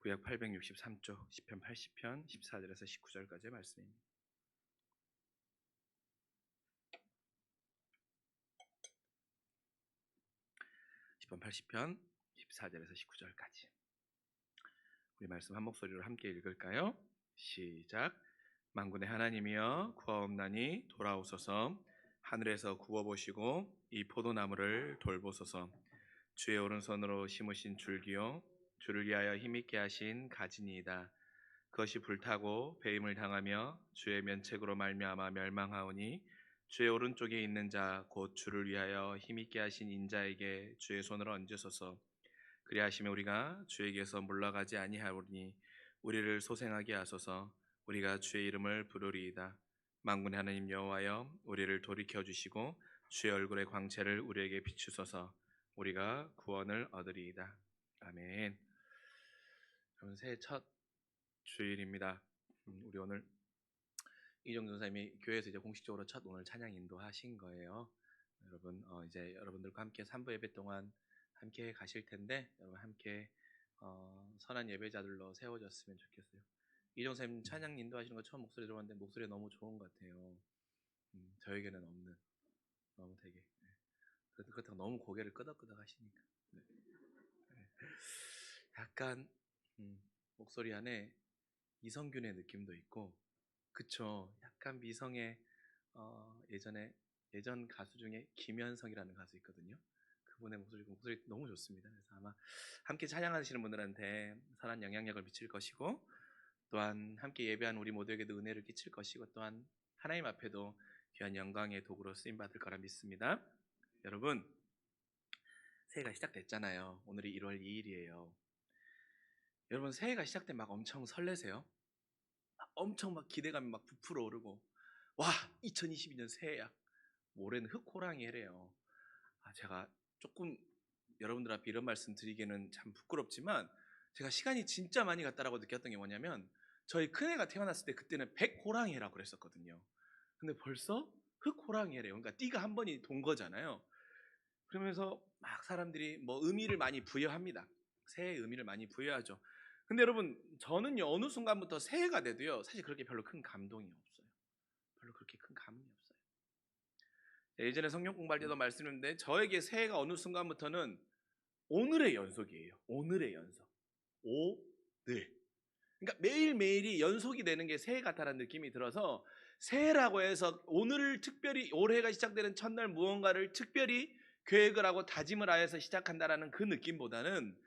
구약 863쪽 시편 80편 14절에서 19절까지의 말씀입니다. 시편 80편 14절에서 19절까지 우리 말씀 한 목소리로 함께 읽을까요? 시작. 만군의 하나님이여 구하옵나니 돌아오소서. 하늘에서 구워보시고 이 포도나무를 돌보소서. 주의 오른손으로 심으신 줄기요 주를 위하여 힘있게 하신 가지니이다. 그것이 불타고 배임을 당하며 주의 면책으로 말미암아 멸망하오니 주의 오른쪽에 있는 자 곧 주를 위하여 힘있게 하신 인자에게 주의 손을 얹으소서. 그리하시면 우리가 주에게서 물러가지 아니하오니 우리를 소생하게 하소서. 우리가 주의 이름을 부르리이다. 만군의 하나님 여호와여 우리를 돌이켜 주시고 주의 얼굴의 광채를 우리에게 비추소서. 우리가 구원을 얻으리이다. 아멘. 여러분 새해 첫 주일입니다. 우리 오늘 이정 전사님이 교회에서 이제 공식적으로 첫 오늘 찬양 인도하신 거예요. 여러분 이제 여러분들과 함께 3부 예배 동안 함께 가실 텐데 여러분 함께 선한 예배자들로 세워졌으면 좋겠어요. 이정 선생님 찬양 인도하시는 거 처음 목소리 들어봤는데 목소리 너무 좋은 것 같아요. 저에게는 없는 너무 되게 그렇다고 너무 고개를 끄덕끄덕 하시니까 약간 목소리 안에 이성균의 느낌도 있고 그쵸? 약간 미성의 예전 가수 중에 김현성이라는 가수 있거든요. 그분의 목소리 너무 좋습니다. 그래서 아마 함께 찬양하시는 분들한테 선한 영향력을 미칠 것이고 또한 함께 예배한 우리 모두에게도 은혜를 끼칠 것이고 또한 하나님 앞에도 귀한 영광의 도구로 쓰임 받을 거라 믿습니다. 여러분 새해가 시작됐잖아요. 오늘이 1월 2일이에요. 여러분 새해가 시작되면 막 엄청 설레세요? 엄청 막 기대감이 막 부풀어 오르고 와 2022년 새해야. 올해는 흑호랑이 해래요. 제가 조금 여러분들 앞에 이런 말씀 드리기는 참 부끄럽지만 제가 시간이 진짜 많이 갔다라고 느꼈던 게 뭐냐면 저희 큰애가 태어났을 때 그때는 백호랑이 해라고 그랬었거든요. 근데 벌써 흑호랑이 해래요. 그러니까 띠가 한 번이 돈 거잖아요. 그러면서 막 사람들이 뭐 의미를 많이 부여합니다. 새해의 의미를 많이 부여하죠. 근데 여러분 저는요 어느 순간부터 새해가 돼도요 사실 그렇게 별로 큰 감동이 없어요. 별로 그렇게 큰 감흥이 없어요. 예전에 성경 공부할 때도 말씀드렸는데 저에게 새해가 어느 순간부터는 오늘의 연속이에요. 오늘의 연속. 오늘. 그러니까 매일매일이 연속이 되는 게 새해 같다라는 느낌이 들어서 새해라고 해서 오늘 특별히 올해가 시작되는 첫날 무언가를 특별히 계획을 하고 다짐을 하여서 시작한다라는 그 느낌보다는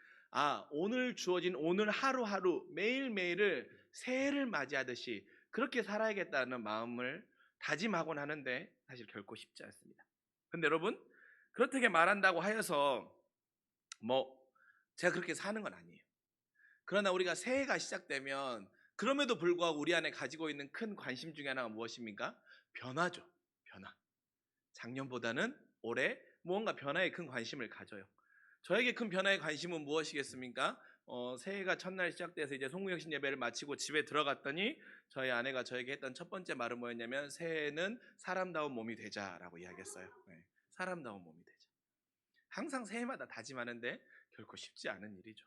오늘 주어진 오늘 하루하루 매일매일을 새해를 맞이하듯이 그렇게 살아야겠다는 마음을 다짐하곤 하는데 사실 결코 쉽지 않습니다. 근데 여러분 그렇게 말한다고 하여서 제가 그렇게 사는 건 아니에요. 그러나 우리가 새해가 시작되면 그럼에도 불구하고 우리 안에 가지고 있는 큰 관심 중에 하나가 무엇입니까? 변화죠. 변화. 작년보다는 올해 무언가 변화에 큰 관심을 가져요. 저에게 큰 변화의 관심은 무엇이겠습니까? 새해가 첫날 시작돼서 이제 송구영신 예배를 마치고 집에 들어갔더니 저희 아내가 저에게 했던 첫 번째 말은 뭐였냐면 새해는 사람다운 몸이 되자라고 이야기했어요. 네, 사람다운 몸이 되자. 항상 새해마다 다짐하는데 결코 쉽지 않은 일이죠.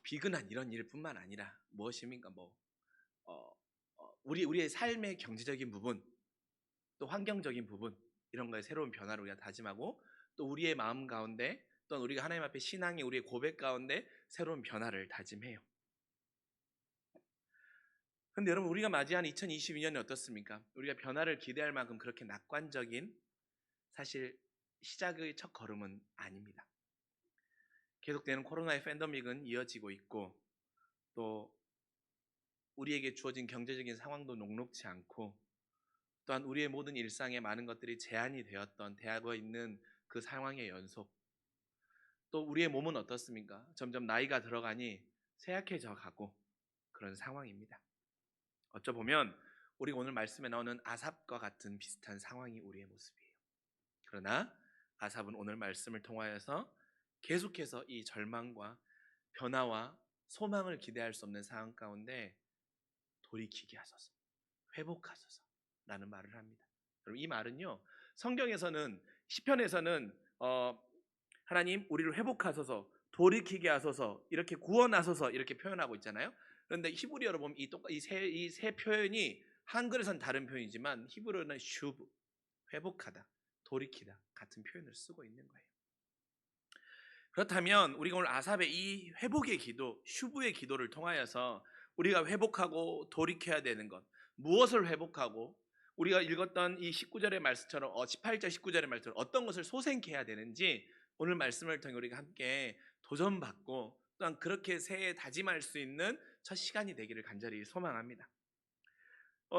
비근한 이런 일뿐만 아니라 무엇입니까? 우리의 삶의 경제적인 부분, 또 환경적인 부분 이런 거에 새로운 변화를 우리가 다짐하고 또 우리의 마음 가운데 또 우리가 하나님 앞에 신앙의 우리의 고백 가운데 새로운 변화를 다짐해요. 근데 여러분 우리가 맞이한 2022년이 어떻습니까? 우리가 변화를 기대할 만큼 그렇게 낙관적인 사실 시작의 첫 걸음은 아닙니다. 계속되는 코로나의 팬데믹은 이어지고 있고 또 우리에게 주어진 경제적인 상황도 녹록지 않고 또한 우리의 모든 일상에 많은 것들이 제한이 되었던 대하고 있는 그 상황의 연속 또 우리의 몸은 어떻습니까? 점점 나이가 들어가니 쇠약해져 가고 그런 상황입니다. 어쩌보면 우리가 오늘 말씀에 나오는 아삽과 같은 비슷한 상황이 우리의 모습이에요. 그러나 아삽은 오늘 말씀을 통하여서 계속해서 이 절망과 변화와 소망을 기대할 수 없는 상황 가운데 돌이키게 하소서, 회복하소서 라는 말을 합니다. 여러분 이 말은요 성경에서는 시편에서는 하나님 우리를 회복하소서 돌이키게 하소서, 이렇게 구원하소서 이렇게 표현하고 있잖아요. 그런데 히브리어로 보면 이 세 표현이 한글에선 다른 표현이지만 히브리어는 슈브, 회복하다, 돌이키다 같은 표현을 쓰고 있는 거예요. 그렇다면 우리가 오늘 아삽의 이 회복의 기도, 슈브의 기도를 통하여서 우리가 회복하고 돌이켜야 되는 것, 무엇을 회복하고 우리가 읽었던 이 19절의 말씀처럼 18절 19절의 말씀처럼 어떤 것을 소생케 해야 되는지 오늘 말씀을 통해 우리가 함께 도전받고 또한 그렇게 새해 다짐할 수 있는 첫 시간이 되기를 간절히 소망합니다.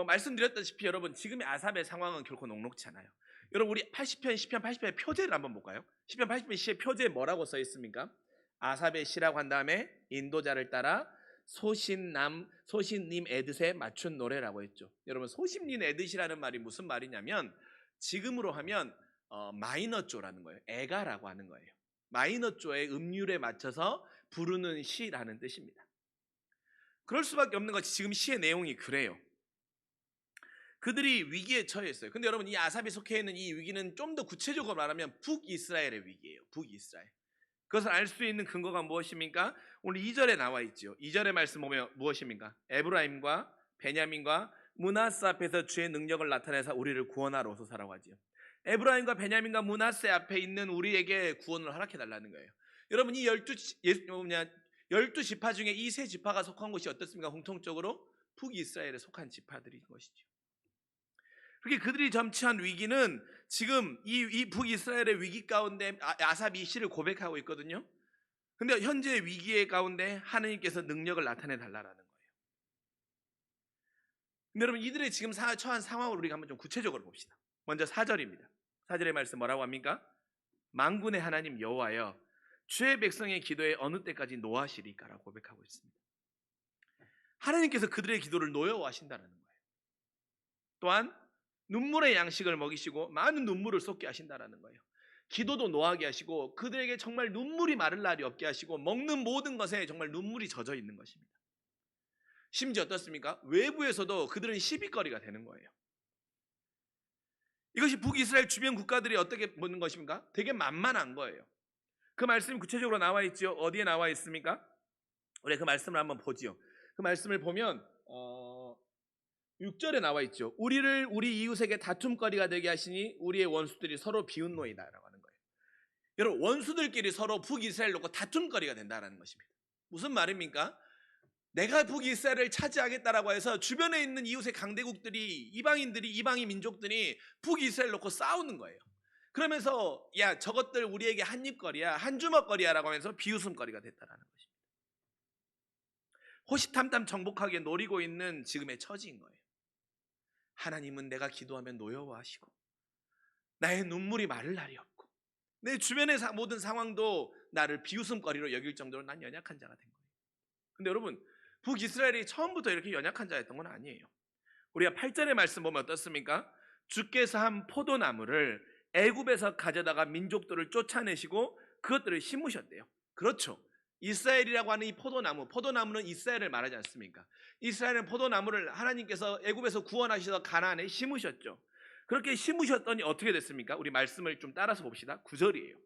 말씀드렸다시피 여러분, 지금의 아삽의 상황은 결코 녹록치 않아요. 여러분, 우리 80편, 10편, 80편의 표제를 한번 볼까요? 10편, 80편 시의 표제에 뭐라고 써 있습니까? 아삽의 시라고 한 다음에 인도자를 따라 소신님 에드에 맞춘 노래라고 했죠. 여러분, 소신님 에드이라는 말이 무슨 말이냐면 지금으로 하면 마이너조라는 거예요. 애가라고 하는 거예요. 마이너조의 음률에 맞춰서 부르는 시라는 뜻입니다. 그럴 수밖에 없는 것이 지금 시의 내용이 그래요. 그들이 위기에 처했어요. 근데 여러분, 이 아삽이 속해 있는 이 위기는 좀 더 구체적으로 말하면 북이스라엘의 위기예요. 북이스라엘. 그것을 알 수 있는 근거가 무엇입니까? 오늘 2절에 나와 있죠. 2절의 말씀 보면 무엇입니까? 에브라임과 베냐민과 므낫세 앞에서 주의 능력을 나타내서 우리를 구원하러 오소서라고 하지요. 에브라임과 베냐민과 므낫세 앞에 있는 우리에게 구원을 허락해 달라는 거예요. 여러분, 이 12지파 중에 이 세 지파가 속한 곳이 어떻습니까? 공통적으로 북이스라엘에 속한 지파들인 것이죠. 그렇게 그들이 점치한 위기는 지금 이 북이스라엘의 위기 가운데 아삽이 이 시를 고백하고 있거든요. 근데 현재 위기의 가운데 하나님께서 능력을 나타내 달라라는 거예요. 근데 여러분, 이들의 지금 처한 상황을 우리가 한번 좀 구체적으로 봅시다. 먼저 4절입니다. 4절의 말씀 뭐라고 합니까? 만군의 하나님 여호와여, 주의 백성의 기도에 어느 때까지 노하시리까라고 고백하고 있습니다. 하나님께서 그들의 기도를 노여워하신다는 거예요. 또한 눈물의 양식을 먹이시고 많은 눈물을 쏟게 하신다는 거예요. 기도도 노하게 하시고 그들에게 정말 눈물이 마를 날이 없게 하시고 먹는 모든 것에 정말 눈물이 젖어 있는 것입니다. 심지어 어떻습니까? 외부에서도 그들은 시비거리가 되는 거예요. 이것이 북이스라엘 주변 국가들이 어떻게 보는 것입니까? 되게 만만한 거예요. 그 말씀이 구체적으로 나와 있죠. 어디에 나와 있습니까? 우리 그 말씀을 한번 보지요. 그 말씀을 보면 6절에 나와 있죠. 우리를 우리 이웃에게 다툼거리가 되게 하시니 우리의 원수들이 서로 비웃노이다 라고 하는 거예요. 여러분, 원수들끼리 서로 북이스라엘 놓고 다툼거리가 된다는 것입니다. 무슨 말입니까? 내가 북이스라엘을 차지하겠다라고 해서 주변에 있는 이웃의 강대국들이, 이방인들이, 이방인 민족들이 북이스라엘 놓고 싸우는 거예요. 그러면서 야, 저것들 우리에게 한입거리야, 한주먹거리야 라고 하면서 비웃음거리가 됐다라는 것입니다. 호시탐탐 정복하게 노리고 있는 지금의 처지인 거예요. 하나님은 내가 기도하면 노여워하시고 나의 눈물이 마를 날이 없고 내 주변의 모든 상황도 나를 비웃음거리로 여길 정도로 난 연약한 자가 된 거예요. 근데 여러분, 북이스라엘이 처음부터 이렇게 연약한 자였던 건 아니에요. 우리가 8절의 말씀 보면 어떻습니까? 주께서 한 포도나무를 애굽에서 가져다가 민족들을 쫓아내시고 그것들을 심으셨대요. 그렇죠. 이스라엘이라고 하는 이 포도나무는 이스라엘을 말하지 않습니까? 이스라엘은 포도나무를 하나님께서 애굽에서 구원하셔서 가나안에 심으셨죠. 그렇게 심으셨더니 어떻게 됐습니까? 우리 말씀을 좀 따라서 봅시다. 9절이에요.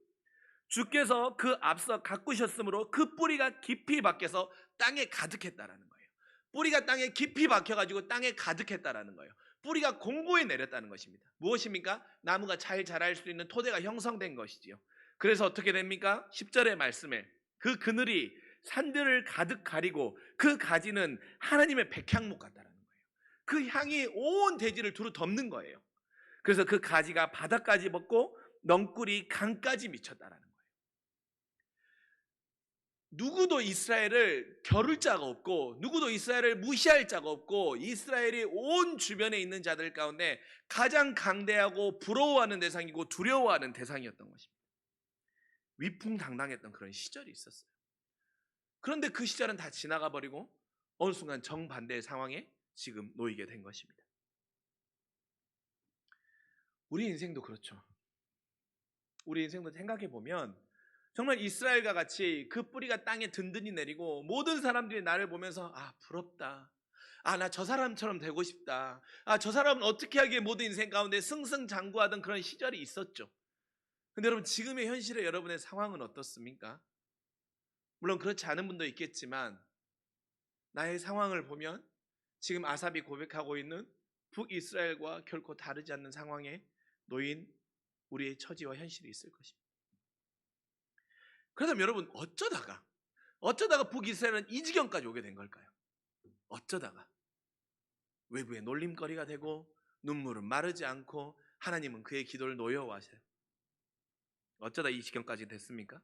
주께서 그 앞서 가꾸셨으므로 그 뿌리가 깊이 박혀서 땅에 가득했다라는 거예요. 뿌리가 땅에 깊이 박혀가지고 땅에 가득했다라는 거예요. 뿌리가 공고에 내렸다는 것입니다. 무엇입니까? 나무가 잘 자랄 수 있는 토대가 형성된 것이지요. 그래서 어떻게 됩니까? 10절의 말씀에 그 그늘이 산들을 가득 가리고 그 가지는 하나님의 백향목 같다라는 거예요. 그 향이 온 대지를 두루 덮는 거예요. 그래서 그 가지가 바닥까지 벗고 넝쿨이 강까지 미쳤다라는 거예요. 누구도 이스라엘을 겨룰 자가 없고 누구도 이스라엘을 무시할 자가 없고 이스라엘이 온 주변에 있는 자들 가운데 가장 강대하고 부러워하는 대상이고 두려워하는 대상이었던 것입니다. 위풍당당했던 그런 시절이 있었어요. 그런데 그 시절은 다 지나가 버리고 어느 순간 정반대의 상황에 지금 놓이게 된 것입니다. 우리 인생도 그렇죠. 우리 인생도 생각해 보면 정말 이스라엘과 같이 그 뿌리가 땅에 든든히 내리고 모든 사람들이 나를 보면서 아, 부럽다. 아, 나 저 사람처럼 되고 싶다. 아, 저 사람은 어떻게 하기에 모든 인생 가운데 승승장구하던 그런 시절이 있었죠. 근데 여러분, 지금의 현실의 여러분의 상황은 어떻습니까? 물론 그렇지 않은 분도 있겠지만 나의 상황을 보면 지금 아삽이 고백하고 있는 북이스라엘과 결코 다르지 않는 상황에 놓인 우리의 처지와 현실이 있을 것입니다. 그렇다면 여러분, 어쩌다가 북이스라엘은 이 지경까지 오게 된 걸까요? 어쩌다가 외부의 놀림거리가 되고 눈물은 마르지 않고 하나님은 그의 기도를 노여워하셔요. 어쩌다 이 지경까지 됐습니까?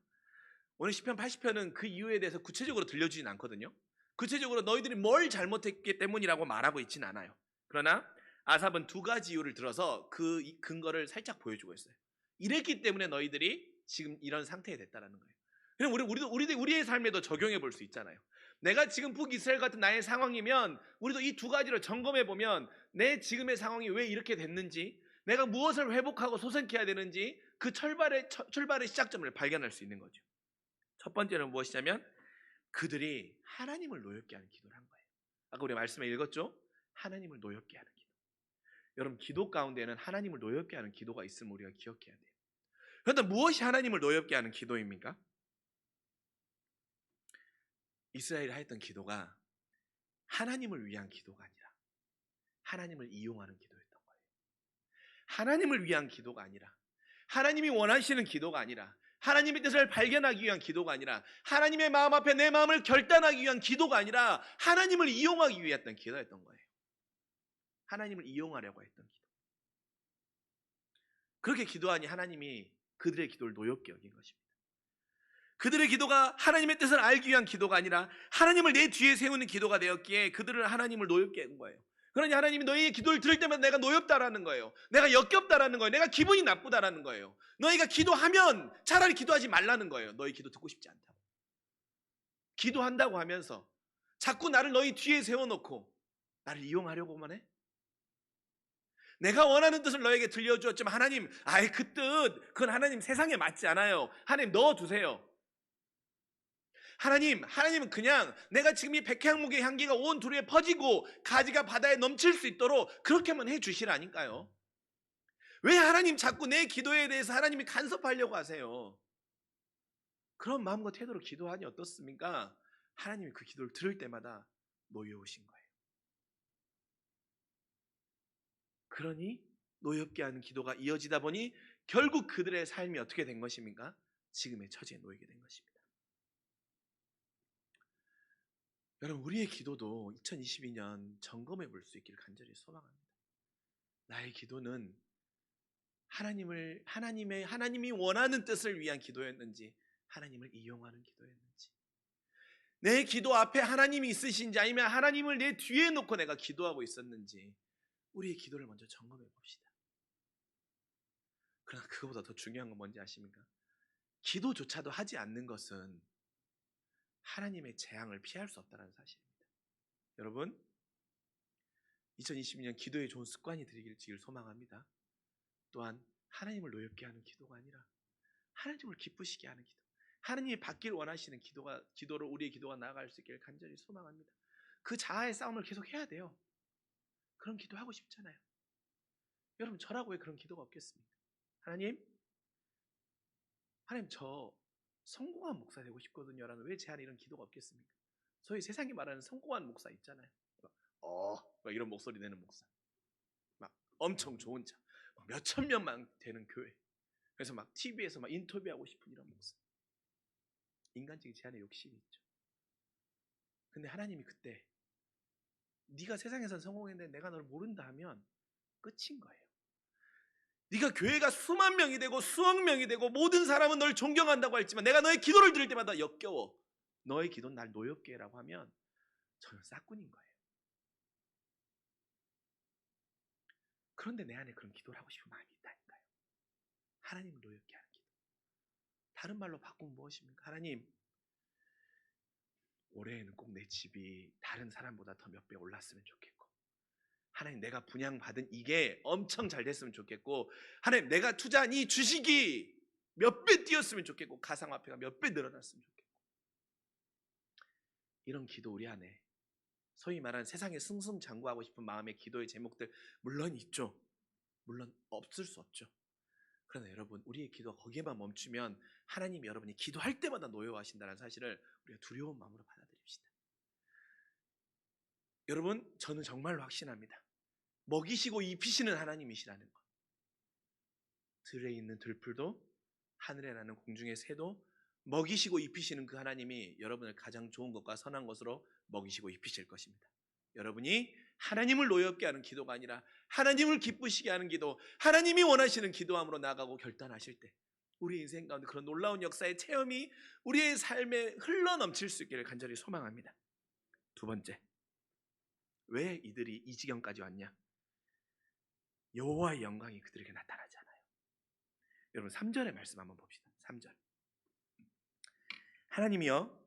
오늘 시편 80편은 그 이유에 대해서 구체적으로 들려주진 않거든요. 구체적으로 너희들이 뭘 잘못했기 때문이라고 말하고 있진 않아요. 그러나 아삽은 두 가지 이유를 들어서 그 근거를 살짝 보여주고 있어요. 이랬기 때문에 너희들이 지금 이런 상태에 됐다라는 거예요. 그럼 우리의 삶에도 적용해 볼 수 있잖아요. 내가 지금 북이스라엘 같은 나의 상황이면 우리도 이 두 가지를 점검해 보면 내 지금의 상황이 왜 이렇게 됐는지, 내가 무엇을 회복하고 소생해야 되는지 그 출발의 시작점을 발견할 수 있는 거죠. 첫 번째는 무엇이냐면 그들이 하나님을 노엽게 하는 기도를 한 거예요. 아까 우리 말씀에 읽었죠? 하나님을 노엽게 하는 기도. 여러분, 기도 가운데는 하나님을 노엽게 하는 기도가 있음을 우리가 기억해야 돼요. 그런데 무엇이 하나님을 노엽게 하는 기도입니까? 이스라엘이 하였던 기도가 하나님을 위한 기도가 아니라 하나님을 이용하는 기도였던 거예요. 하나님을 위한 기도가 아니라, 하나님이 원하시는 기도가 아니라, 하나님의 뜻을 발견하기 위한 기도가 아니라, 하나님의 마음 앞에 내 마음을 결단하기 위한 기도가 아니라 하나님을 이용하기 위했던 기도였던 거예요. 하나님을 이용하려고 했던 기도. 그렇게 기도하니 하나님이 그들의 기도를 노엽게 여긴 것입니다. 그들의 기도가 하나님의 뜻을 알기 위한 기도가 아니라 하나님을 내 뒤에 세우는 기도가 되었기에 그들은 하나님을 노엽게 한 거예요. 그러니 하나님이 너희의 기도를 들을 때마다 내가 노엽다라는 거예요. 내가 역겹다라는 거예요. 내가 기분이 나쁘다라는 거예요. 너희가 기도하면 차라리 기도하지 말라는 거예요. 너희 기도 듣고 싶지 않다고. 기도한다고 하면서 자꾸 나를 너희 뒤에 세워놓고 나를 이용하려고만 해? 내가 원하는 뜻을 너에게 들려주었지만 하나님, 그 뜻, 그건 하나님 세상에 맞지 않아요. 하나님 넣어두세요. 하나님은 그냥 내가 지금 이 백향목의 향기가 온 두루에 퍼지고 가지가 바다에 넘칠 수 있도록 그렇게만 해주시라니까요. 왜 하나님 자꾸 내 기도에 대해서 하나님이 간섭하려고 하세요? 그런 마음과 태도로 기도하니 어떻습니까? 하나님이 그 기도를 들을 때마다 노여우신 거예요. 그러니 노엽게 하는 기도가 이어지다 보니 결국 그들의 삶이 어떻게 된 것입니까? 지금의 처지에 놓이게 된 것입니다. 여러분, 우리의 기도도 2022년 점검해 볼 수 있기를 간절히 소망합니다. 나의 기도는 하나님이 원하는 뜻을 위한 기도였는지, 하나님을 이용하는 기도였는지, 내 기도 앞에 하나님이 있으신지 아니면 하나님을 내 뒤에 놓고 내가 기도하고 있었는지, 우리의 기도를 먼저 점검해 봅시다. 그러나 그거보다 더 중요한 건 뭔지 아십니까? 기도조차도 하지 않는 것은 하나님의 재앙을 피할 수 없다는 사실입니다. 여러분, 2022년 기도에 좋은 습관이 되기를 소망합니다. 또한 하나님을 노엽게 하는 기도가 아니라 하나님을 기쁘시게 하는 기도, 하나님이 받기를 원하시는 기도로 우리의 기도가 나아갈 수 있기를 간절히 소망합니다. 그 자아의 싸움을 계속 해야 돼요. 그런 기도하고 싶잖아요. 여러분, 저라고 왜 그런 기도가 없겠습니까? 하나님 저 성공한 목사 되고 싶거든요 라는 왜 제 안에 이런 기도가 없겠습니까? 소위 세상이 말하는 성공한 목사 있잖아요. 막 이런 목소리 내는 목사, 막 엄청 좋은 차, 몇천 명만 되는 교회, 그래서 막 TV에서 막 인터뷰하고 싶은 이런 목사. 인간적인 제 안에 욕심이 있죠. 근데 하나님이 그때 네가 세상에선 성공했는데 내가 너를 모른다 하면 끝인 거예요. 네가 교회가 수만 명이 되고 수억 명이 되고 모든 사람은 널 존경한다고 했지만 내가 너의 기도를 들을 때마다 역겨워, 너의 기도는 날 노엽게 해라고 하면 저는 싹군인 거예요. 그런데 내 안에 그런 기도를 하고 싶은 마음이 있다니까요. 하나님을 노엽게 하는 기도. 다른 말로 바꾸면 무엇입니까? 하나님, 올해에는 꼭 내 집이 다른 사람보다 더 몇 배 올랐으면 좋겠고, 하나님 내가 분양받은 이게 엄청 잘 됐으면 좋겠고, 하나님 내가 투자한 이 주식이 몇 배 뛰었으면 좋겠고, 가상화폐가 몇 배 늘어났으면 좋겠고, 이런 기도 우리 안에 소위 말하는 세상에 승승장구하고 싶은 마음의 기도의 제목들 물론 있죠. 물론 없을 수 없죠. 그러나 여러분, 우리의 기도가 거기에만 멈추면 하나님이 여러분이 기도할 때마다 노여워하신다는 사실을 우리가 두려운 마음으로 받아들입시다. 여러분, 저는 정말로 확신합니다. 먹이시고 입히시는 하나님이시라는 것. 들에 있는 들풀도 하늘에 나는 공중의 새도 먹이시고 입히시는 그 하나님이 여러분을 가장 좋은 것과 선한 것으로 먹이시고 입히실 것입니다. 여러분이 하나님을 노엽게 하는 기도가 아니라 하나님을 기쁘시게 하는 기도, 하나님이 원하시는 기도함으로 나아가고 결단하실 때 우리 인생 가운데 그런 놀라운 역사의 체험이 우리의 삶에 흘러넘칠 수 있기를 간절히 소망합니다. 두 번째, 왜 이들이 이 지경까지 왔냐? 여호와의 영광이 그들에게 나타나지 않아요. 여러분 3절의 말씀 한번 봅시다. 3절. 하나님이여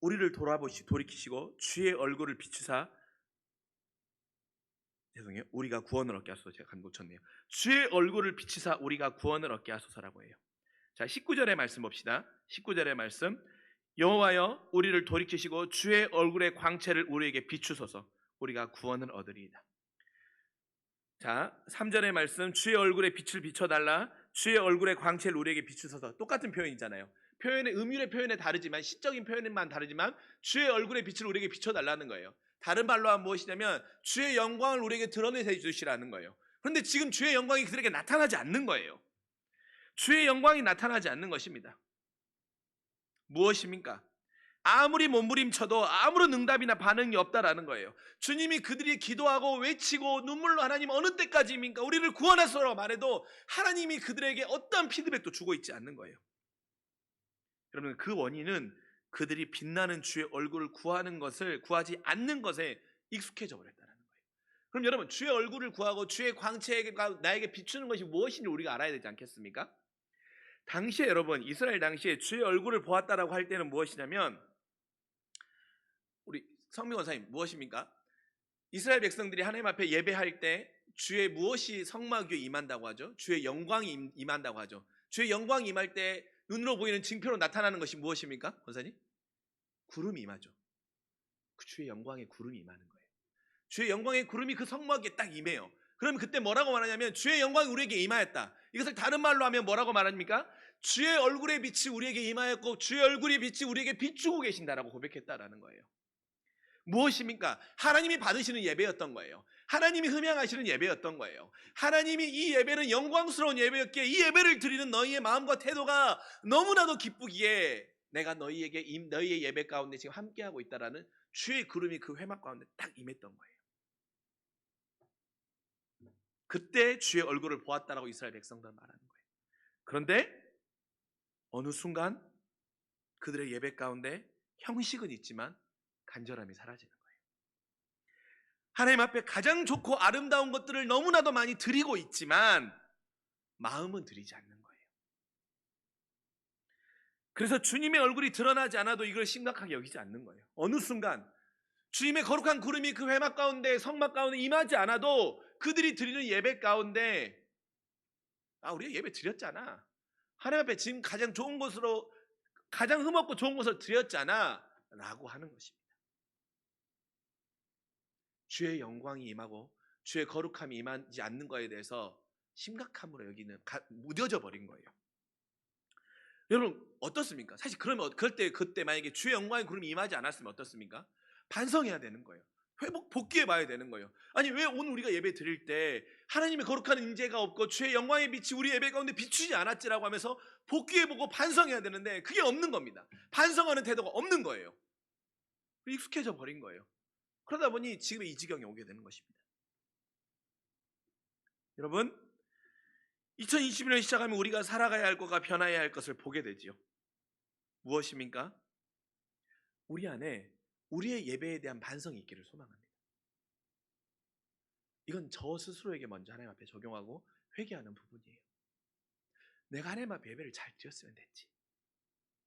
우리를 돌이키시고 주의 얼굴을 비추사, 죄송해요, 우리가 구원을 얻게 하소서. 제가 간 놓쳤네요. 주의 얼굴을 비추사 우리가 구원을 얻게 하소서라고 해요. 자, 19절의 말씀 봅시다. 19절의 말씀. 여호와여 우리를 돌이키시고 주의 얼굴의 광채를 우리에게 비추소서. 우리가 구원을 얻으리이다. 자, 3절의 말씀. 주의 얼굴에 빛을 비춰달라. 주의 얼굴의 광채를 우리에게 비추소서. 똑같은 표현이잖아요. 표현의 음율의 표현에 다르지만, 시적인 표현만 다르지만 주의 얼굴의 빛을 우리에게 비춰달라는 거예요. 다른 말로 하면 무엇이냐면 주의 영광을 우리에게 드러내서 주시라는 거예요. 그런데 지금 주의 영광이 그들에게 나타나지 않는 거예요. 주의 영광이 나타나지 않는 것입니다. 무엇입니까? 아무리 몸부림쳐도 아무런 응답이나 반응이 없다라는 거예요. 주님이 그들이 기도하고 외치고 눈물로 하나님 어느 때까지입니까? 우리를 구원하소서 말해도 하나님이 그들에게 어떠한 피드백도 주고 있지 않는 거예요. 여러분, 그 원인은 그들이 빛나는 주의 얼굴을 구하지 않는 것에 익숙해져 버렸다는 거예요. 그럼 여러분, 주의 얼굴을 구하고 주의 광채가 나에게 비추는 것이 무엇인지 우리가 알아야 되지 않겠습니까? 당시에 여러분, 이스라엘 당시에 주의 얼굴을 보았다라고 할 때는 무엇이냐면, 우리 성민 원사님 무엇입니까? 이스라엘 백성들이 하나님 앞에 예배할 때 주의 무엇이 성막 위에 임한다고 하죠? 주의 영광이 임한다고 하죠. 주의 영광이 임할 때 눈으로 보이는 징표로 나타나는 것이 무엇입니까? 권사님? 구름이 임하죠. 그 주의 영광의 구름이 임하는 거예요. 주의 영광의 구름이 그 성막에 딱 임해요. 그러면 그때 뭐라고 말하냐면 주의 영광이 우리에게 임하였다. 이것을 다른 말로 하면 뭐라고 말합니까? 주의 얼굴의 빛이 우리에게 임하였고 주의 얼굴의 빛이 우리에게 비추고 계신다라고 고백했다라는 거예요. 무엇입니까? 하나님이 받으시는 예배였던 거예요. 하나님이 흠양하시는 예배였던 거예요. 하나님이 이 예배는 영광스러운 예배였기에 이 예배를 드리는 너희의 마음과 태도가 너무나도 기쁘기에 내가 너희의 예배 가운데 지금 함께하고 있다라는 주의 구름이 그 회막 가운데 딱 임했던 거예요. 그때 주의 얼굴을 보았다라고 이스라엘 백성들 말하는 거예요. 그런데 어느 순간 그들의 예배 가운데 형식은 있지만 간절함이 사라지는 거예요. 하나님 앞에 가장 좋고 아름다운 것들을 너무나도 많이 드리고 있지만 마음은 드리지 않는 거예요. 그래서 주님의 얼굴이 드러나지 않아도 이걸 심각하게 여기지 않는 거예요. 어느 순간 주님의 거룩한 구름이 그 회막 가운데, 성막 가운데 임하지 않아도 그들이 드리는 예배 가운데 우리가 예배 드렸잖아. 하나님 앞에 지금 가장 좋은 것으로, 가장 흠없고 좋은 것을 드렸잖아 라고 하는 것입니다. 주의 영광이 임하고 주의 거룩함이 임하지 않는 것에 대해서 심각함으로 여기는 무뎌져 버린 거예요. 여러분 어떻습니까? 사실 그러면 그때 만약에 주의 영광의 구름이 임하지 않았으면 어떻습니까? 반성해야 되는 거예요. 복귀해 봐야 되는 거예요. 아니 왜 오늘 우리가 예배 드릴 때 하나님의 거룩한 임재가 없고 주의 영광의 빛이 우리 예배 가운데 비추지 않았지라고 하면서 복귀해보고 반성해야 되는데 그게 없는 겁니다. 반성하는 태도가 없는 거예요. 익숙해져 버린 거예요. 그러다 보니 지금의 이 지경에 오게 되는 것입니다. 여러분 2021년 시작하면 우리가 살아가야 할 것과 변화해야 할 것을 보게 되지요. 무엇입니까? 우리 안에 우리의 예배에 대한 반성이 있기를 소망합니다. 이건 저 스스로에게 먼저 하나님 앞에 적용하고 회개하는 부분이에요. 내가 하나님 앞에 예배를 잘 드렸으면 됐지.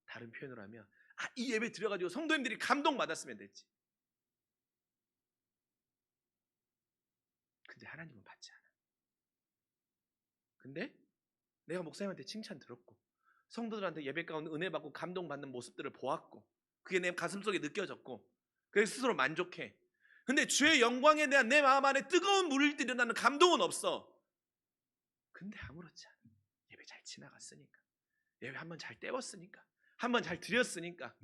다른 표현으로 하면 이 예배 드려가지고 성도님들이 감동받았으면 됐지. 근데 하나님은 받지 않아. 근데 내가 목사님한테 칭찬 들었고 성도들한테 예배 가운데 은혜 받고 감동받는 모습들을 보았고 그게 내 가슴속에 느껴졌고 그래서 스스로 만족해. 근데 주의 영광에 대한 내 마음 안에 뜨거운 물이 일어나는 감동은 없어. 근데 아무렇지 않아. 잘 지나갔으니까, 예배 한번 잘 때웠으니까, 한번 잘 드렸으니까.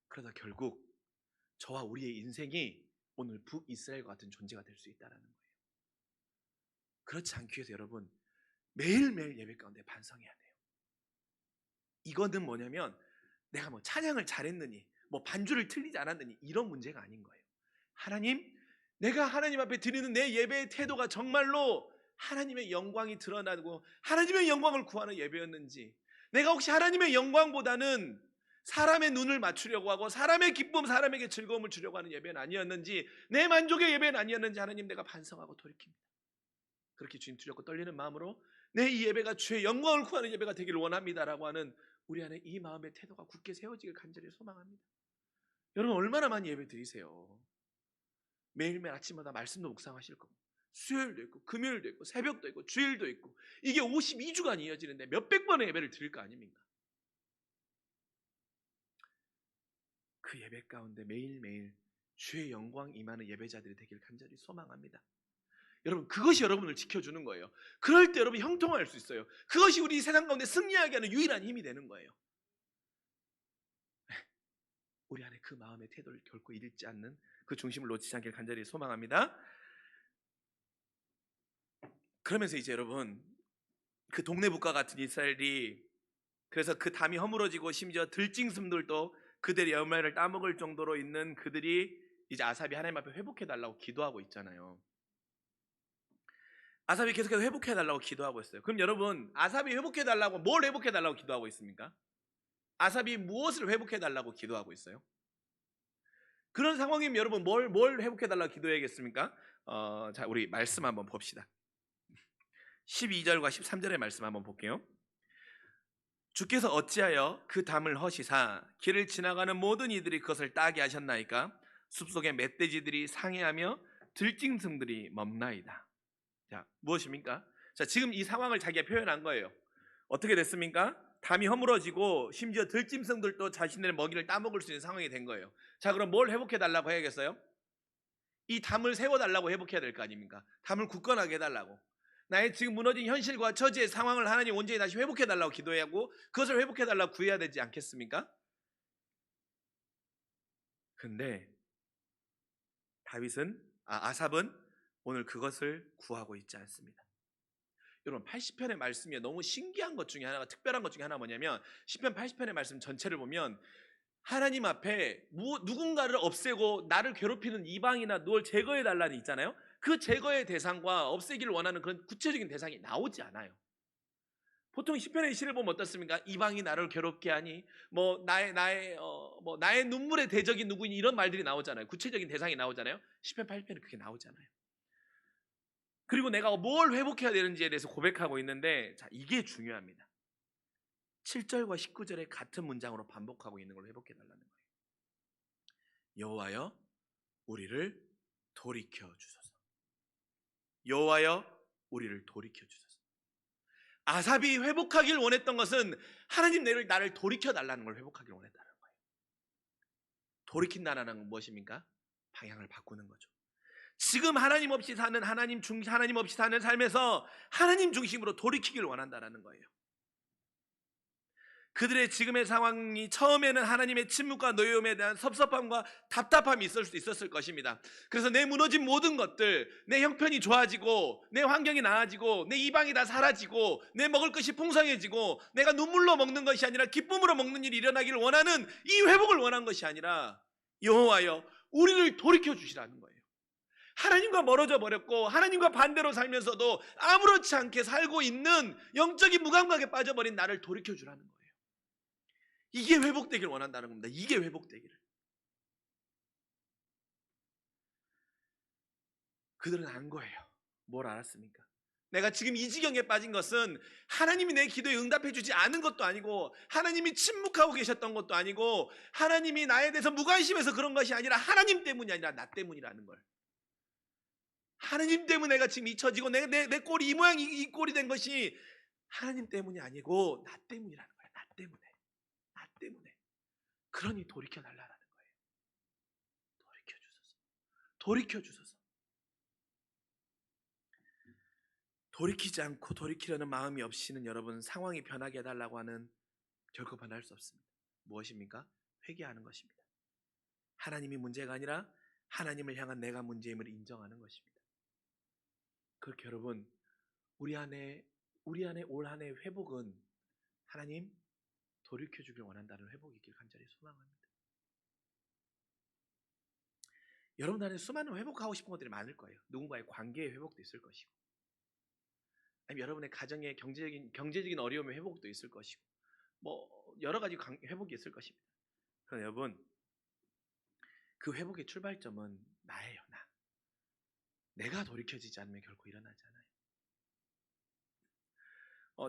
그러다 결국 저와 우리의 인생이 오늘 북이스라엘과 같은 존재가 될 수 있다는 거예요. 그렇지 않기 위해서 여러분 매일매일 예배 가운데 반성해야 돼요. 이거는 뭐냐면 내가 뭐 찬양을 잘했느니 뭐 반주를 틀리지 않았느니 이런 문제가 아닌 거예요. 하나님, 내가 하나님 앞에 드리는 내 예배의 태도가 정말로 하나님의 영광이 드러나고 하나님의 영광을 구하는 예배였는지, 내가 혹시 하나님의 영광보다는 사람의 눈을 맞추려고 하고 사람의 기쁨, 사람에게 즐거움을 주려고 하는 예배는 아니었는지, 내 만족의 예배는 아니었는지 하나님, 내가 반성하고 돌이킵니다. 그렇게 주님 두렵고 떨리는 마음으로 내 이 예배가 주의 영광을 구하는 예배가 되기를 원합니다라고 하는 우리 안에 이 마음의 태도가 굳게 세워지길 간절히 소망합니다. 여러분 얼마나 많이 예배 드리세요. 매일매일 아침마다 말씀도 묵상하실 거고, 수요일도 있고 금요일도 있고 새벽도 있고 주일도 있고, 이게 52주간 이어지는데 몇백 번의 예배를 드릴 거 아닙니까? 그 예배 가운데 매일매일 주의 영광 임하는 예배자들이 되길 간절히 소망합니다. 여러분 그것이 여러분을 지켜주는 거예요. 그럴 때 여러분 형통할 수 있어요. 그것이 우리 세상 가운데 승리하게 하는 유일한 힘이 되는 거예요. 우리 안에 그 마음의 태도를 결코 잃지 않는, 그 중심을 놓치지 않길 간절히 소망합니다. 그러면서 이제 여러분 그 동네북과 같은 이스라엘이, 그래서 그 담이 허물어지고 심지어 들짐승들도 그들의 열매를 따먹을 정도로 있는 그들이 이제 아삽이 하나님 앞에 회복해달라고 기도하고 있잖아요. 아삽이 계속해서 회복해달라고 기도하고 있어요. 그럼 여러분 아삽이 회복해달라고 뭘 회복해달라고 기도하고 있습니까? 아삽이 무엇을 회복해달라고 기도하고 있어요? 그런 상황이면 여러분 뭘 회복해달라고 기도해야겠습니까? 자, 우리 말씀 한번 봅시다. 12절과 13절의 말씀 한번 볼게요. 주께서 어찌하여 그 담을 허시사 길을 지나가는 모든 이들이 그것을 따게 하셨나이까? 숲속의 멧돼지들이 상해하며 들짐승들이 먹나이다. 자, 무엇입니까? 자, 지금 이 상황을 자기가 표현한 거예요. 어떻게 됐습니까? 담이 허물어지고 심지어 들짐승들도 자신의 먹이를 따먹을 수 있는 상황이 된 거예요. 자, 그럼 뭘 회복해달라고 해야겠어요? 이 담을 세워달라고 회복해야 될 거 아닙니까? 담을 굳건하게 해달라고. 나의 지금 무너진 현실과 처지의 상황을 하나님 온전히 다시 회복해달라고 기도해야 하고, 그것을 회복해달라고 구해야 되지 않겠습니까? 근데 아삽은 오늘 그것을 구하고 있지 않습니다. 여러분 80편의 말씀이 너무 신기한 것 중에 하나가, 특별한 것 중에 하나 뭐냐면 10편 80편의 말씀 전체를 보면 하나님 앞에 누군가를 없애고 나를 괴롭히는 이방이나 누굴 제거해달라는 있잖아요. 그 제거의 대상과 없애기를 원하는 그런 구체적인 대상이 나오지 않아요. 보통 10편의 시를 보면 어떻습니까? 이방이 나를 괴롭게 하니 뭐 나의 눈물의 대적이 누구니, 이런 말들이 나오잖아요. 구체적인 대상이 나오잖아요. 10편 80편은 그게 나오잖아요. 그리고 내가 뭘 회복해야 되는지에 대해서 고백하고 있는데, 자, 이게 중요합니다. 7절과 19절에 같은 문장으로 반복하고 있는 걸 회복해달라는 거예요. 여호와여 우리를 돌이켜 주소서. 여호와여 우리를 돌이켜 주소서. 아삽이 회복하길 원했던 것은 하나님 나를 돌이켜 달라는 걸 회복하길 원했다는 거예요. 돌이킨다는 건 무엇입니까? 방향을 바꾸는 거죠. 지금 하나님 없이 사는 하나님 없이 사는 삶에서 하나님 중심으로 돌이키길 원한다는 거예요. 그들의 지금의 상황이 처음에는 하나님의 침묵과 노여움에 대한 섭섭함과 답답함이 있을 수 있었을 것입니다. 그래서 내 무너진 모든 것들, 내 형편이 좋아지고 내 환경이 나아지고 내 이방이 다 사라지고 내 먹을 것이 풍성해지고 내가 눈물로 먹는 것이 아니라 기쁨으로 먹는 일이 일어나기를 원하는 이 회복을 원한 것이 아니라, 여호와여 우리를 돌이켜 주시라는 거예요. 하나님과 멀어져 버렸고 하나님과 반대로 살면서도 아무렇지 않게 살고 있는 영적인 무감각에 빠져버린 나를 돌이켜 주라는 거예요. 이게 회복되기를 원한다는 겁니다. 이게 회복되기를. 그들은 안 거예요. 뭘 알았습니까? 내가 지금 이 지경에 빠진 것은 하나님이 내 기도에 응답해 주지 않은 것도 아니고 하나님이 침묵하고 계셨던 것도 아니고 하나님이 나에 대해서 무관심해서 그런 것이 아니라 하나님 때문이 아니라 나 때문이라는 걸. 하나님 때문에 내가 지금 잊혀지고 내 꼴이 이 모양 이 꼴이 된 것이 하나님 때문이 아니고 나 때문이라는 거예요. 나 때문에. 그러니 돌이켜 달라는 거예요. 돌이켜 주소서. 돌이켜 주소서. 돌이키지 않고 돌이키려는 마음이 없이는 여러분 상황이 변하게 해달라고 하는 결코 변할 수 없습니다. 무엇입니까? 회개하는 것입니다. 하나님이 문제가 아니라 하나님을 향한 내가 문제임을 인정하는 것입니다. 그렇게 여러분 우리 안에 올 한 해의 회복은 하나님 돌이켜주길 원한다는 회복이길 간절히 소망합니다. 여러분 안에 수많은 회복하고 싶은 것들이 많을 거예요. 누군가의 관계의 회복도 있을 것이고, 아니면 여러분의 가정의 경제적인 어려움의 회복도 있을 것이고, 뭐 여러 가지 회복이 있을 것입니다. 그러나 여러분 그 회복의 출발점은 나예요. 내가 돌이켜지지 않으면 결코 일어나지 않아요.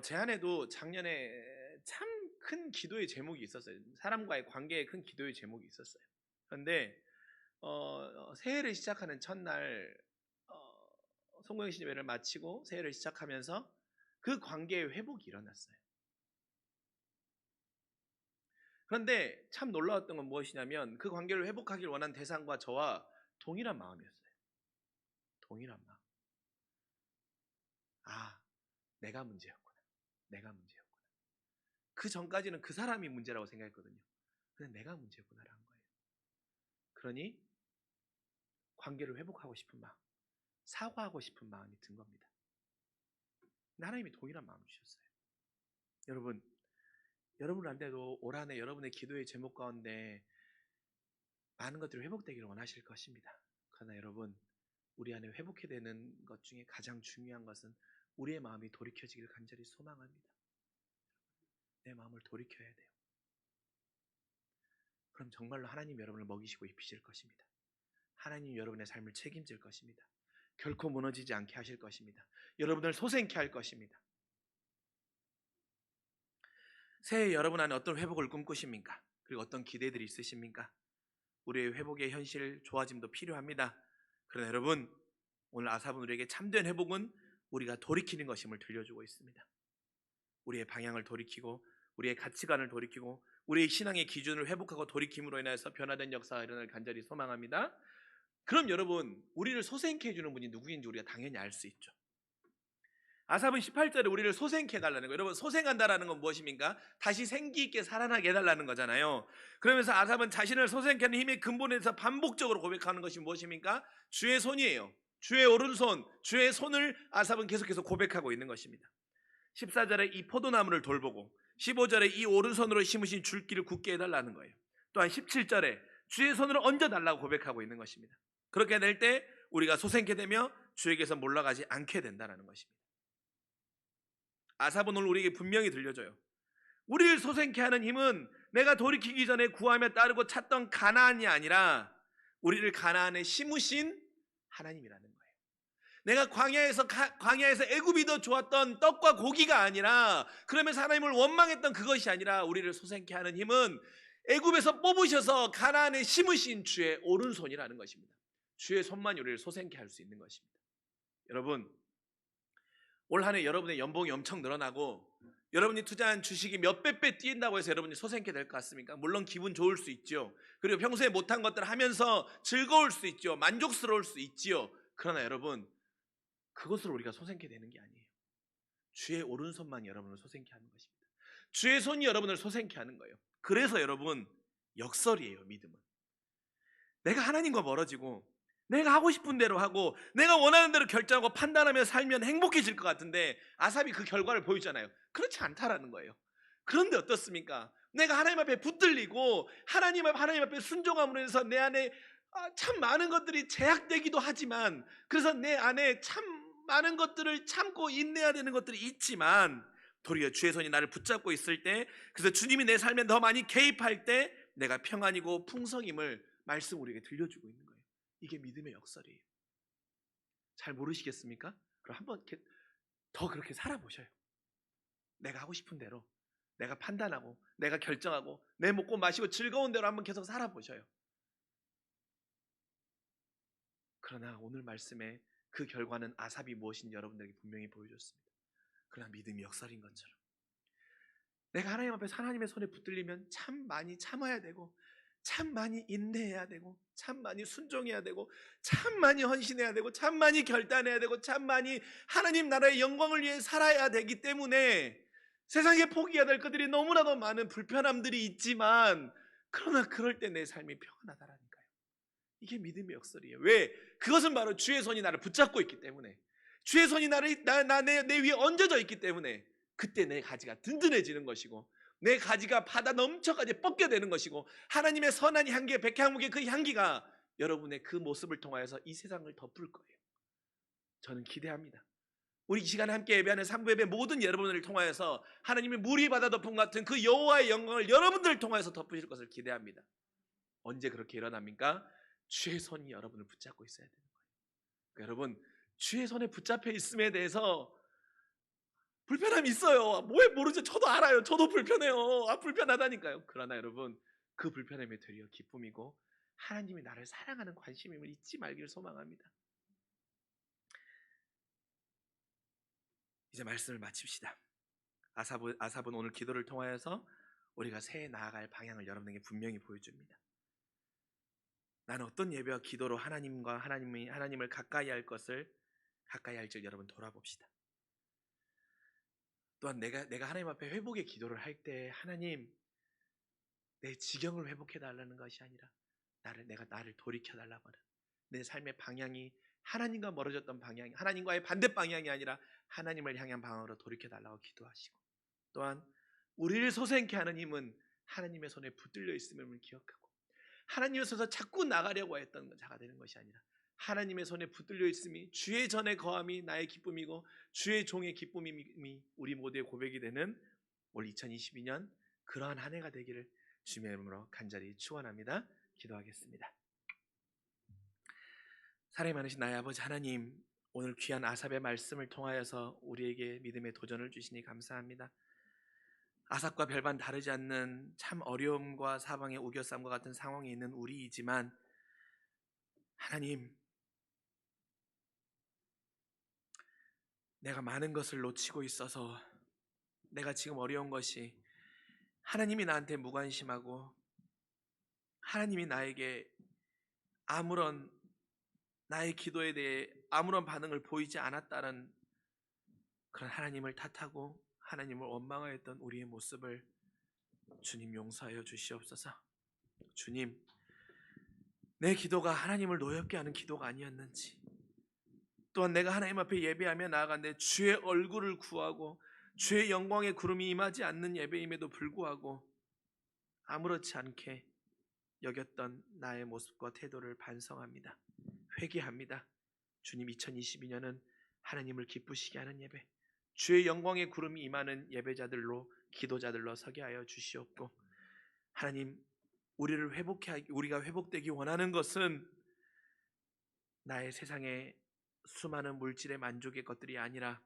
제 안에도 작년에 참 큰 기도의 제목이 있었어요. 사람과의 관계에 큰 기도의 제목이 있었어요. 그런데 새해를 시작하는 첫날 송구영신 예배를 마치고 새해를 시작하면서 그 관계의 회복이 일어났어요. 그런데 참 놀라웠던 건 무엇이냐면 그 관계를 회복하길 원한 대상과 저와 동일한 마음이었어요. 동일한 마음. 아, 내가 문제였구나. 내가 문제였구나. 그 전까지는 그 사람이 문제라고 생각했거든요. 근데 내가 문제구나라는 거예요. 그러니 관계를 회복하고 싶은 마음, 사과하고 싶은 마음이 든 겁니다. 하나님이 동일한 마음을 주셨어요. 여러분 안에도 올 한 해 여러분의 기도의 제목 가운데 많은 것들이 회복되기를 원하실 것입니다. 그러나 여러분 우리 안에 회복해야 되는 것 중에 가장 중요한 것은 우리의 마음이 돌이켜지기를 간절히 소망합니다. 내 마음을 돌이켜야 돼요. 그럼 정말로 하나님 여러분을 먹이시고 입히실 것입니다. 하나님 여러분의 삶을 책임질 것입니다. 결코 무너지지 않게 하실 것입니다. 여러분을 소생케 할 것입니다. 새해 여러분 안에 어떤 회복을 꿈꾸십니까? 그리고 어떤 기대들이 있으십니까? 우리의 회복의 현실 좋아짐도 필요합니다. 그러나 여러분 오늘 아삽은 우리에게 참된 회복은 우리가 돌이키는 것임을 들려주고 있습니다. 우리의 방향을 돌이키고 우리의 가치관을 돌이키고 우리의 신앙의 기준을 회복하고 돌이킴으로 인해서 변화된 역사가 일어날 간절히 소망합니다. 그럼 여러분 우리를 소생케 해주는 분이 누구인지 우리가 당연히 알 수 있죠. 아삽은 18절에 우리를 소생케 해달라는 거예요. 여러분 소생한다라는 건 무엇입니까? 다시 생기 있게 살아나게 해달라는 거잖아요. 그러면서 아삽은 자신을 소생케 하는 힘의 근본에서 반복적으로 고백하는 것이 무엇입니까? 주의 손이에요. 주의 오른손, 주의 손을 아삽은 계속해서 고백하고 있는 것입니다. 14절에 이 포도나무를 돌보고 15절에 이 오른손으로 심으신 줄기를 굳게 해달라는 거예요. 또한 17절에 주의 손으로 얹어달라고 고백하고 있는 것입니다. 그렇게 될 때 우리가 소생케 되며 주에게서 몰락하지 않게 된다는 것입니다. 아삽은 오늘 우리에게 분명히 들려줘요. 우리를 소생케 하는 힘은 내가 돌이키기 전에 구하며 따르고 찾던 가나안이 아니라 우리를 가나안에 심으신 하나님이라는 거예요. 내가 광야에서 애굽이 더 좋았던 떡과 고기가 아니라 그러면서 하나님을 원망했던 그것이 아니라 우리를 소생케 하는 힘은 애굽에서 뽑으셔서 가나안에 심으신 주의 오른손이라는 것입니다. 주의 손만 우리를 소생케 할 수 있는 것입니다. 여러분 올 한 해 여러분의 연봉이 엄청 늘어나고 여러분이 투자한 주식이 몇백 배 뛰인다고 해서 여러분이 소생케 될 것 같습니까? 물론 기분 좋을 수 있죠. 그리고 평소에 못한 것들을 하면서 즐거울 수 있죠. 만족스러울 수 있지요. 그러나 여러분 그것으로 우리가 소생케 되는 게 아니에요. 주의 오른손만 여러분을 소생케 하는 것입니다. 주의 손이 여러분을 소생케 하는 거예요. 그래서 여러분 역설이에요. 믿음은 내가 하나님과 멀어지고 내가 하고 싶은 대로 하고 내가 원하는 대로 결정하고 판단하며 살면 행복해질 것 같은데 아삽이 그 결과를 보여주잖아요. 그렇지 않다라는 거예요. 그런데 어떻습니까? 내가 하나님 앞에 붙들리고 하나님 앞에 순종함으로 해서 내 안에 참 많은 것들이 제약되기도 하지만 그래서 내 안에 참 많은 것들을 참고 인내해야 되는 것들이 있지만 도리어 주의 손이 나를 붙잡고 있을 때 그래서 주님이 내 삶에 더 많이 개입할 때 내가 평안이고 풍성임을 말씀 우리에게 들려주고 있는 거예요. 이게 믿음의 역설이에요. 잘 모르시겠습니까? 그럼 한번 더 그렇게 살아보셔요. 내가 하고 싶은 대로 내가 판단하고 내가 결정하고 내 먹고 마시고 즐거운 대로 한번 계속 살아보셔요. 그러나 오늘 말씀에 그 결과는 아삽이 무엇인지 여러분들에게 분명히 보여줬습니다. 그러나 믿음이 역설인 것처럼 내가 하나님 앞에서 하나님의 손에 붙들리면 참 많이 참아야 되고 참 많이 인내해야 되고, 참 많이 순종해야 되고, 참 많이 헌신해야 되고, 참 많이 결단해야 되고, 참 많이 하나님 나라의 영광을 위해 살아야 되기 때문에 세상에 포기해야 될 것들이 너무나도 많은 불편함들이 있지만, 그러나 그럴 때 내 삶이 평안하다라니까요. 이게 믿음의 역설이에요. 왜? 그것은 바로 주의 손이 나를 붙잡고 있기 때문에, 주의 손이 내 위에 얹어져 있기 때문에 그때 내 가지가 든든해지는 것이고, 내 가지가 바다 넘쳐까지 뻗게 되는 것이고, 하나님의 선한 향기, 백향목의 그 향기가 여러분의 그 모습을 통하여서 이 세상을 덮을 거예요. 저는 기대합니다. 우리 이 시간에 함께 예배하는 상부 예배 모든 여러분을 통하여서 하나님의 물이 바다 덮음 같은 그 여호와의 영광을 여러분들을 통하여서 덮으실 것을 기대합니다. 언제 그렇게 일어납니까? 주의 손이 여러분을 붙잡고 있어야 되는 거예요. 그러니까 여러분, 주의 손에 붙잡혀 있음에 대해서 불편함이 있어요. 왜 모르죠? 저도 알아요. 저도 불편해요. 불편하다니까요. 그러나 여러분, 그 불편함이 되려 기쁨이고 하나님이 나를 사랑하는 관심임을 잊지 말기를 소망합니다. 이제 말씀을 마칩시다. 아삽은 오늘 기도를 통하여서 우리가 새해 나아갈 방향을 여러분에게 분명히 보여줍니다. 나는 어떤 예배와 기도로 하나님을 가까이 할 줄 여러분 돌아봅시다. 또한 내가 하나님 앞에 회복의 기도를 할 때 하나님, 내 지경을 회복해 달라는 것이 아니라 나를 돌이켜 달라고 하는, 내 삶의 방향이 하나님과 멀어졌던 방향이, 하나님과의 반대 방향이 아니라 하나님을 향한 방향으로 돌이켜 달라고 기도하시고, 또한 우리를 소생케 하는 힘은 하나님의 손에 붙들려 있음을 기억하고, 하나님의 손에서 자꾸 나가려고 했던 자가 되는 것이 아니라 하나님의 손에 붙들려 있음이, 주의 전에 거함이 나의 기쁨이고 주의 종의 기쁨이 우리 모두의 고백이 되는 올 2022년 그러한 한 해가 되기를 주님의 이름으로 간절히 축원합니다. 기도하겠습니다. 사랑이 많으신 나의 아버지 하나님, 오늘 귀한 아삽의 말씀을 통하여서 우리에게 믿음의 도전을 주시니 감사합니다. 아삽과 별반 다르지 않는 참 어려움과 사방의 우겨쌈과 같은 상황에 있는 우리이지만, 하나님, 내가 많은 것을 놓치고 있어서 내가 지금 어려운 것이, 하나님이 나한테 무관심하고 하나님이 나에게 아무런, 나의 기도에 대해 아무런 반응을 보이지 않았다는 그런 하나님을 탓하고 하나님을 원망하였던 우리의 모습을 주님 용서하여 주시옵소서. 주님, 내 기도가 하나님을 노엽게 하는 기도가 아니었는지, 또한 내가 하나님 앞에 예배하며 나아가는데 주의 얼굴을 구하고 주의 영광의 구름이 임하지 않는 예배임에도 불구하고 아무렇지 않게 여겼던 나의 모습과 태도를 반성합니다. 회개합니다. 주님, 2022년은 하나님을 기쁘시게 하는 예배, 주의 영광의 구름이 임하는 예배자들로, 기도자들로 서게 하여 주시옵고, 하나님, 우리가 회복되기 원하는 것은 나의 세상의 수많은 물질의 만족의 것들이 아니라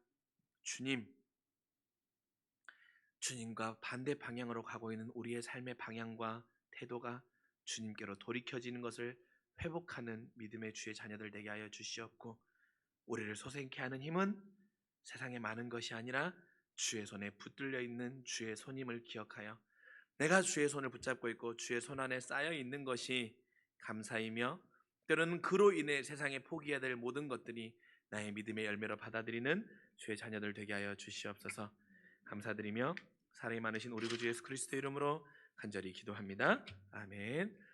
주님과 반대 방향으로 가고 있는 우리의 삶의 방향과 태도가 주님께로 돌이켜지는 것을 회복하는 믿음의 주의 자녀들 되게 하여 주시옵고, 우리를 소생케 하는 힘은 세상에 많은 것이 아니라 주의 손에 붙들려 있는 주의 손임을 기억하여 내가 주의 손을 붙잡고 있고 주의 손 안에 쌓여 있는 것이 감사이며, 때로는 그로 인해 세상에 포기해야 될 모든 것들이 나의 믿음의 열매로 받아들이는 주의 자녀들 되게 하여 주시옵소서. 감사드리며 사랑이 많으신 우리 구주 예수 그리스도의 이름으로 간절히 기도합니다. 아멘.